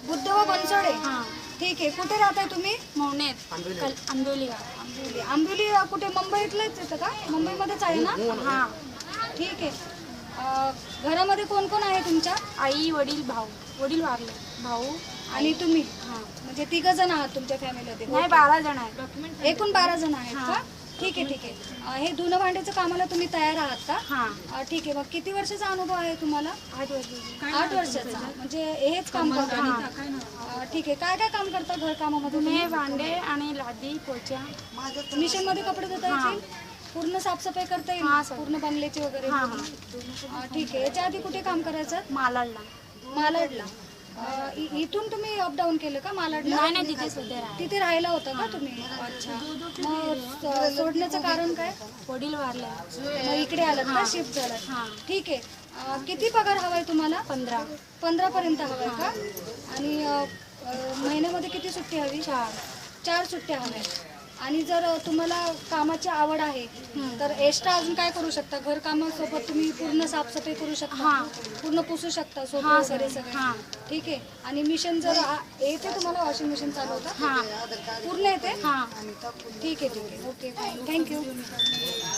बुद्धवा बनसोडे. हां. ठीक आहे. कुठे राहताय तुम्ही? मौनेर आंबोली गाव. आंबोली. आंबोली कुठे मुंबईतलंच येतं का? मुंबईमध्येच आहे ना? हां. ठीक आहे. घरामध्ये कोण कोण आहे तुमच्या? आई वडील भाऊ. वडील वारले. भाऊ आणि तुम्ही हां. म्हणजे 3 जण आहात तुमच्या फॅमिलीमध्ये? नाही 12 जण आहेत. एकूण 12 जण आहेत हां. का? ठीक आहे ठीक आहे. हे धुणं भांड्याचं कामाला तुम्ही तयार आहात का? हां. ठीक आहे. मग किती वर्षाचा अनुभव आहे तुम्हाला? 8 वर्षाची. 8 वर्षाचा. म्हणजे हेच काम करता? ठीक आहे. काय काय काम करता घर कामामध्ये धुणे तुम्ही? भांडे आणि लादी पोच्या. मिशनमध्ये कपडे धुता येतील? पूर्ण साफसफाई करता येईल? हां, सर. पूर्ण बंगल्याची वगैरे? हां ठीक आहे. याच्या आधी कुठे काम करायचं? मालाडला. मालाडला. इथून तुम्ही अपडाऊन केलं का मालाडला? नाही तिथे सध्या राहा. तिथे राहिला होता का तुम्ही? अच्छा. मग सोडण्याचं कारण काय? वडील वारले. मग इकडे आलात का? शिफ्ट झालात? हां. ठीक आहे. किती पगार हवाय तुम्हाला? 15. 15 पर्यंत हवाय का? आणि महिन्यामध्ये किती सुट्टी हवी? 4 सुट्ट्या हव्या. आणि जर तुम्हाला कामाची आवड आहे तर एक्स्ट्रा अजून काय करू शकता? घर कामासोबत तुम्ही पूर्ण साफसफाई करू शकता? हां. पूर्ण पुसू शकता सोफे हां, वगैरे सर. सगळे? हां. ठीक आहे. आणि मिशन जर येते तुम्हाला वॉशिंग मशीन चालवता? हां. पूर्ण येते? हां. ठीक आहे ठीक आहे. Okay fine. थँक्यू.